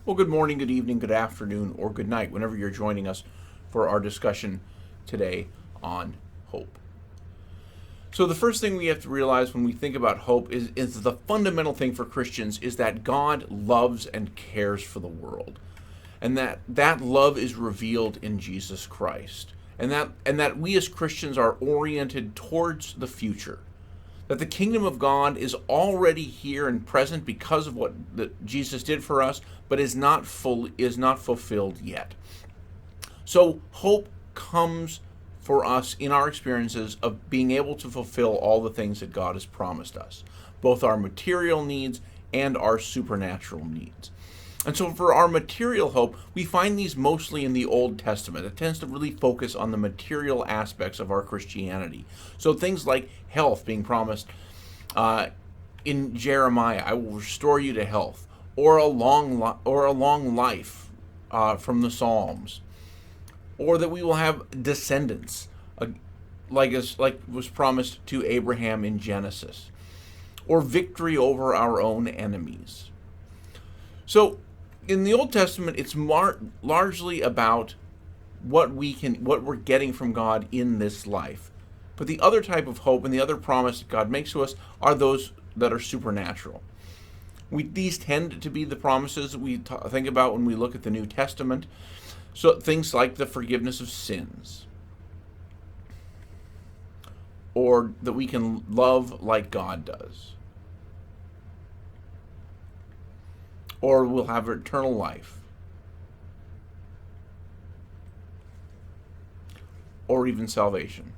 Well, good morning, good evening, good afternoon, or good night, whenever you're joining us for our discussion today on hope. So, the first thing we have to realize when we think about hope is the fundamental thing for Christians is that God loves and cares for the world. And that love is revealed in Jesus Christ. And that we as Christians are oriented towards the future. That the kingdom of God is already here and present because of what Jesus did for us, but is not fulfilled yet. So hope comes for us in our experiences of being able to fulfill all the things that God has promised us, both our material needs and our supernatural needs. And so for our material hope, we find these mostly in the Old Testament. It tends to really focus on the material aspects of our Christianity. So things like health being promised in Jeremiah, I will restore you to health, or a long life from the Psalms, or that we will have descendants, like was promised to Abraham in Genesis, or victory over our own enemies. So in the Old Testament, it's largely about what we're getting from God in this life. But the other type of hope and the other promise that God makes to us are those that are supernatural. These tend to be the promises that we think about when we look at the New Testament. So things like the forgiveness of sins, or that we can love like God does, or we'll have eternal life, or even salvation.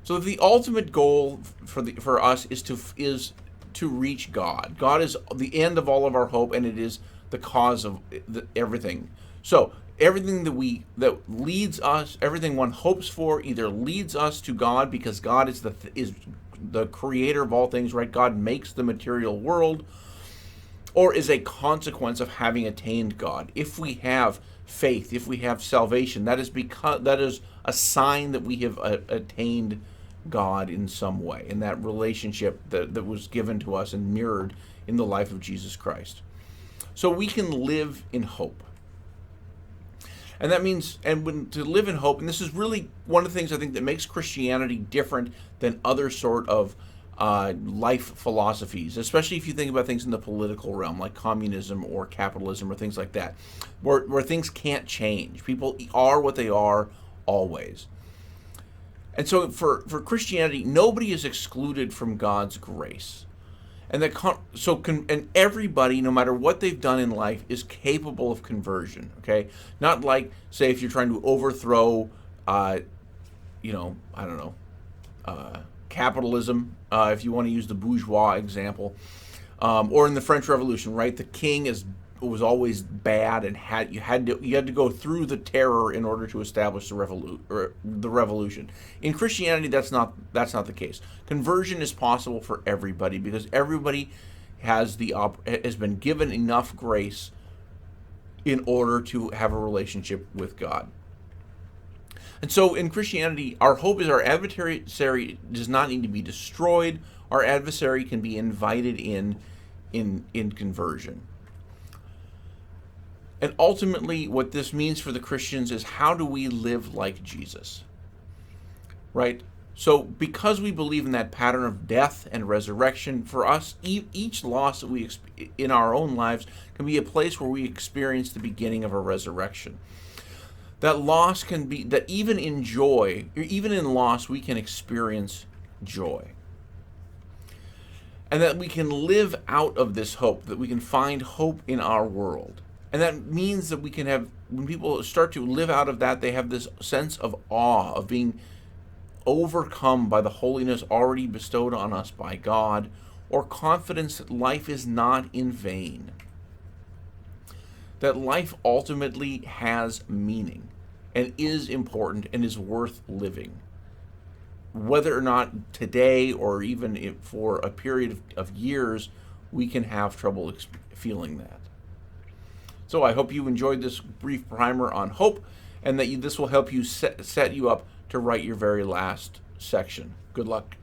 So the ultimate goal for us is to reach God. God is the end of all of our hope, and it is the cause of everything. So everything that leads us, everything one hopes for, either leads us to God because God is the creator of all things, right? God makes the material world, or is a consequence of having attained God. If we have faith, if we have salvation, that is a sign that we have attained God in some way, in that relationship that was given to us and mirrored in the life of Jesus Christ. So we can live in hope. And that means, to live in hope, and this is really one of the things I think that makes Christianity different than other sort of life philosophies, especially if you think about things in the political realm, like communism or capitalism or things like that, where things can't change. People are what they are always. And so for Christianity, nobody is excluded from God's grace. And and everybody, no matter what they've done in life, is capable of conversion. Okay, not like, say, if you're trying to overthrow, capitalism, if you want to use the bourgeois example, or in the French Revolution, right? The king was always bad, and you had to go through the terror in order to establish the revolution. In Christianity, that's not the case. Conversion is possible for everybody because everybody has been given enough grace in order to have a relationship with God. And so in Christianity, our hope is our adversary does not need to be destroyed. Our adversary can be invited in conversion. And ultimately, what this means for the Christians is, how do we live like Jesus? Right? So because we believe in that pattern of death and resurrection, for us, each loss that we in our own lives can be a place where we experience the beginning of a resurrection. That loss can be, that even in joy, or even in loss, we can experience joy. And that we can live out of this hope, that we can find hope in our world. And that means that we can have, when people start to live out of that, they have this sense of awe, of being overcome by the holiness already bestowed on us by God, or confidence that life is not in vain. That life ultimately has meaning and is important and is worth living. Whether or not today or even for a period of years, we can have trouble feeling that. So I hope you enjoyed this brief primer on hope, and that this will help you set you up to write your very last section. Good luck.